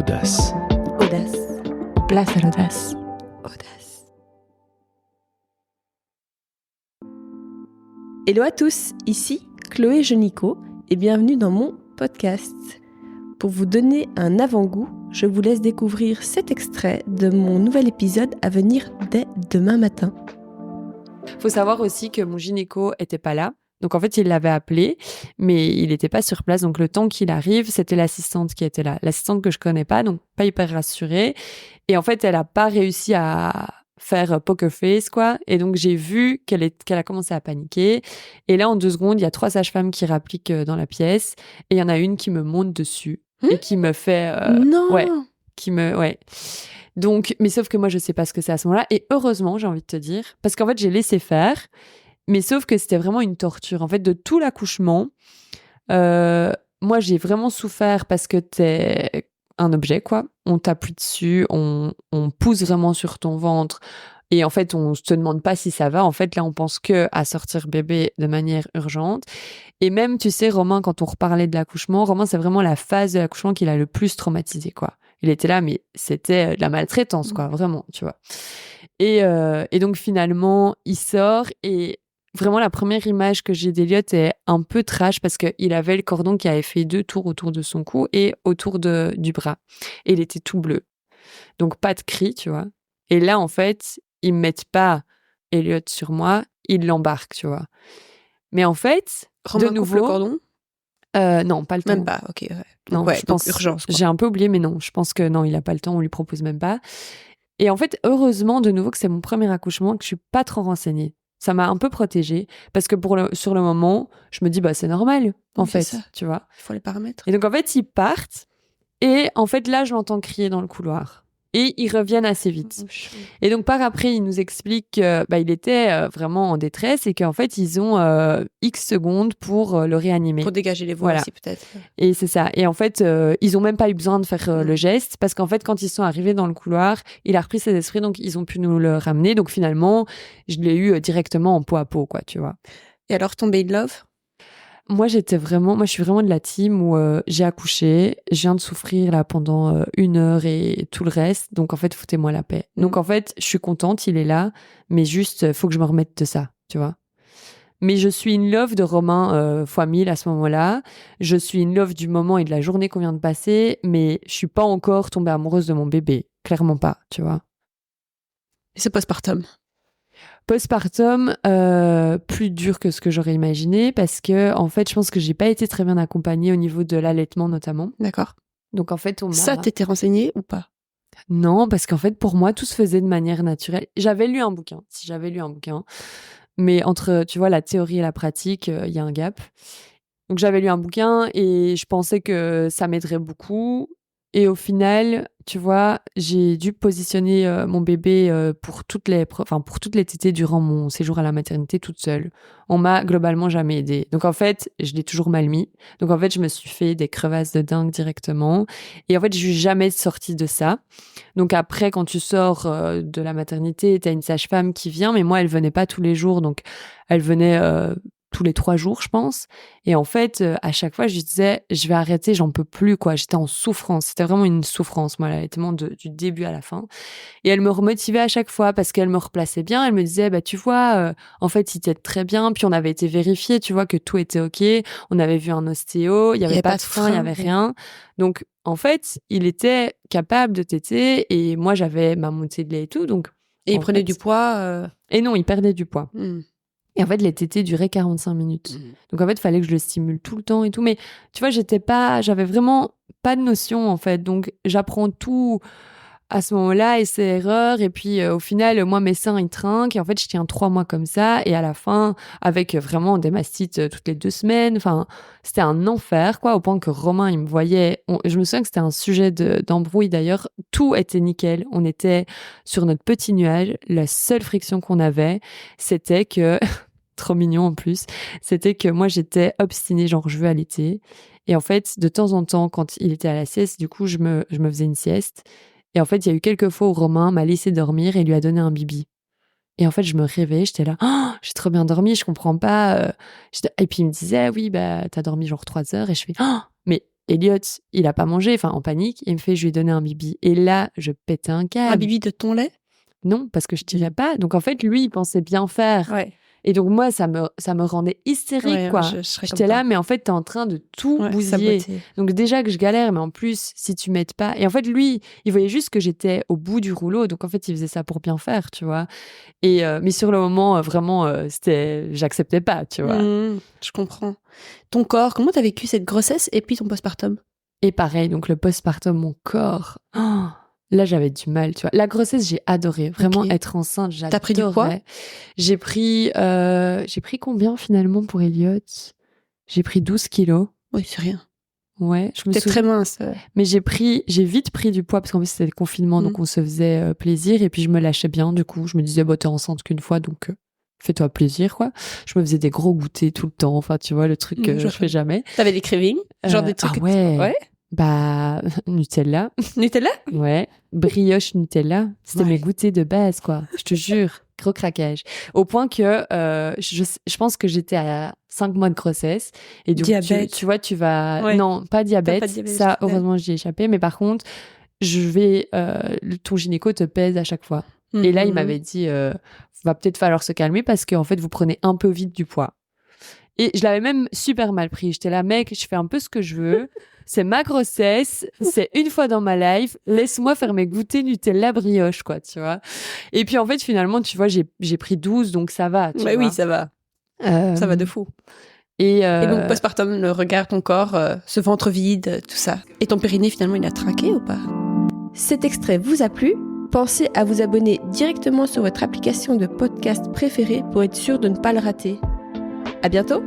Audace. Audace. Place à l'audace. Audace. Hello à tous, ici Chloé Genico et bienvenue dans mon podcast. Pour vous donner un avant-goût, je vous laisse découvrir cet extrait de mon nouvel épisode à venir dès demain matin. Faut savoir aussi que mon gynéco était pas là. Donc en fait, il l'avait appelé, mais il n'était pas sur place. Donc le temps qu'il arrive, c'était l'assistante qui était là. L'assistante que je connais pas, donc pas hyper rassurée. Et en fait, elle a pas réussi à faire poker face, quoi. Et donc j'ai vu qu'elle a commencé à paniquer. Et là, en 2 secondes, il y a 3 sages-femmes qui rappliquent dans la pièce. Et il y en a une qui me monte dessus et qui me fait... Non. Ouais. Donc, mais sauf que moi, je sais pas ce que c'est à ce moment-là. Et heureusement, j'ai envie de te dire, parce qu'en fait, j'ai laissé faire. Mais sauf que c'était vraiment une torture. En fait, de tout l'accouchement, moi, j'ai vraiment souffert parce que t'es un objet, quoi. On t'appuie dessus, on pousse vraiment sur ton ventre. Et en fait, on te demande pas si ça va. En fait, là, on pense que à sortir bébé de manière urgente. Et même, tu sais, Romain, quand on reparlait de l'accouchement, Romain, c'est vraiment la phase de l'accouchement qu'il a le plus traumatisé, quoi. Il était là, mais c'était de la maltraitance, quoi, vraiment, tu vois. Et donc, finalement, il sort et vraiment, la première image que j'ai d'Eliott est un peu trash parce qu'il avait le cordon qui avait fait 2 tours autour de son cou et autour du bras. Et il était tout bleu. Donc, pas de cri, tu vois. Et là, en fait, ils me mettent pas Eliott sur moi, ils l'embarquent, tu vois. Mais en fait, Romain de nouveau... coupe le cordon ? Non, pas le temps. Même pas, ok. Ouais. Non, ouais, je donc pense, urgence, quoi. j'ai un peu oublié, mais non, je pense que non, il a pas le temps, on lui propose même pas. Et en fait, heureusement, de nouveau, que c'est mon premier accouchement, que je suis pas trop renseignée. Ça m'a un peu protégée, parce que sur le moment, je me dis, bah, c'est normal, en Oui, c'est fait, ça. tu vois. Il faut les paramètres. Et donc, en fait, ils partent, et en fait, là, je l'entends crier dans le couloir. Et ils reviennent assez vite. Et donc, par après, il nous explique qu'il était vraiment en détresse et qu'en fait, ils ont X secondes pour le réanimer. Pour dégager les voies Voilà. aussi, peut-être. Et c'est ça. Et en fait, ils ont même pas eu besoin de faire le geste parce qu'en fait, quand ils sont arrivés dans le couloir, il a repris ses esprits, donc ils ont pu nous le ramener. Donc finalement, je l'ai eu directement en peau à peau, quoi, tu vois. Et alors, tomber in love ? Moi, je suis vraiment de la team où j'ai accouché, je viens de souffrir là pendant 1 heure et tout le reste. Donc en fait, foutez-moi la paix. Donc en fait, je suis contente, il est là, mais juste, faut que je me remette de ça, tu vois. Mais je suis in love de Romain fois 1000 à ce moment-là. Je suis in love du moment et de la journée qu'on vient de passer, mais je suis pas encore tombée amoureuse de mon bébé. Clairement pas, tu vois. Et c'est postpartum ? Postpartum, plus dur que ce que j'aurais imaginé parce que, en fait, je pense que j'ai pas été très bien accompagnée au niveau de l'allaitement notamment. D'accord. Donc, en fait, Ça, t'étais renseignée ou pas ? Non, parce qu'en fait, pour moi, tout se faisait de manière naturelle. J'avais lu un bouquin, mais entre, tu vois, la théorie et la pratique, il y a un gap. Donc, j'avais lu un bouquin et je pensais que ça m'aiderait beaucoup. Et au final, tu vois, j'ai dû positionner mon bébé pour toutes les tétées durant mon séjour à la maternité toute seule. On m'a globalement jamais aidée. Donc en fait, je l'ai toujours mal mis. Donc en fait, je me suis fait des crevasses de dingue directement. Et en fait, je suis jamais sortie de ça. Donc après, quand tu sors de la maternité, t'as une sage-femme qui vient, mais moi, elle venait pas tous les jours. Donc elle venait tous les 3 jours, je pense. Et en fait, à chaque fois, je disais, je vais arrêter, j'en peux plus, quoi. J'étais en souffrance. C'était vraiment une souffrance, moi, l'allaitement du début à la fin. Et elle me remotivait à chaque fois parce qu'elle me replaçait bien. Elle me disait, bah, tu vois, en fait, il t'aide très bien. Puis on avait été vérifié, tu vois, que tout était OK. On avait vu un ostéo. Il y avait pas de frein, il y avait rien. Donc, en fait, il était capable de téter et moi, j'avais ma montée de lait et tout. Donc, et il prenait du poids Et non, il perdait du poids. Mm. Et en fait, les tétés duraient 45 minutes. Donc en fait, il fallait que je le stimule tout le temps et tout. Mais tu vois, j'avais vraiment pas de notion en fait. Donc j'apprends tout à ce moment-là, essais erreurs. Et puis au final, moi, mes seins, ils trinquent. Et en fait, je tiens 3 mois comme ça. Et à la fin, avec vraiment des mastites toutes les 2 semaines. Enfin, c'était un enfer, quoi. Au point que Romain, il me voyait. Je me souviens que c'était un sujet d'embrouille d'ailleurs. Tout était nickel. On était sur notre petit nuage. La seule friction qu'on avait, c'était que... trop mignon en plus, c'était que moi j'étais obstinée, genre je veux allaiter. Et en fait, de temps en temps, quand il était à la sieste, du coup, je me faisais une sieste. Et en fait, il y a eu quelques fois où Romain m'a laissé dormir et lui a donné un bibi. Et en fait, je me réveillais, j'étais là, oh, j'ai trop bien dormi, je comprends pas. Et puis il me disait, oui, bah, t'as dormi genre 3 heures. Et je fais, oh, mais Elliot, il a pas mangé, enfin en panique, il me fait, je lui ai donné un bibi. Et là, je pétais un câble. Un bibi de ton lait? Non, parce que je tirais pas. Donc en fait, lui, il pensait bien faire. Ouais. Et donc moi, ça me rendait hystérique, Ouais, quoi. je serais J'étais comme là, toi. mais en fait, t'es en train de tout bousiller. Saboter. Donc déjà que je galère, mais en plus, si tu m'aides pas... Et en fait, lui, il voyait juste que j'étais au bout du rouleau. Donc en fait, il faisait ça pour bien faire, tu vois. Et mais sur le moment, vraiment, j'acceptais pas, tu vois. Je comprends. Ton corps, comment t'as vécu cette grossesse et puis ton postpartum? Et pareil, donc le postpartum, mon corps... Oh, là, j'avais du mal, tu vois. La grossesse, j'ai adoré. Vraiment, être enceinte, j'adorais. T'as pris du poids? J'ai pris combien finalement pour Elliot? J'ai pris 12 kilos. Oui, c'est rien. Ouais, je me T'es souviens. très mince. Mais j'ai vite pris du poids parce qu'en fait c'était le confinement, donc on se faisait plaisir et puis je me lâchais bien. Du coup, je me disais, t'es enceinte qu'une fois, donc fais-toi plaisir, quoi. Je me faisais des gros goûters tout le temps. Enfin, tu vois, le truc que je fais jamais. T'avais des cravings? Genre des trucs. Ah ouais. Bah, Nutella. Nutella? Ouais. Brioche Nutella. C'était mes goûters de base, quoi. Je te jure. Gros craquage. Au point que je pense que j'étais à 5 mois de grossesse. Et donc, tu vois, tu vas... Ouais. Non, pas diabète. Ça, heureusement, j'y ai échappé. Mais par contre, ton gynéco te pèse à chaque fois. Et là, il m'avait dit, va peut-être falloir se calmer parce qu'en fait, vous prenez un peu vite du poids. Et je l'avais même super mal pris. J'étais là, mec, je fais un peu ce que je veux. C'est ma grossesse. C'est une fois dans ma life. Laisse-moi faire mes goûters Nutella brioche, quoi, tu vois. Et puis, en fait, finalement, tu vois, j'ai pris 12, donc ça va. Tu vois. Oui, ça va. Ça va de fou. Et donc, postpartum, le regard, ton corps, ce ventre vide, tout ça. Et ton périnée, finalement, il a trinqué ou pas? Cet extrait vous a plu? Pensez à vous abonner directement sur votre application de podcast préférée pour être sûr de ne pas le rater. À bientôt!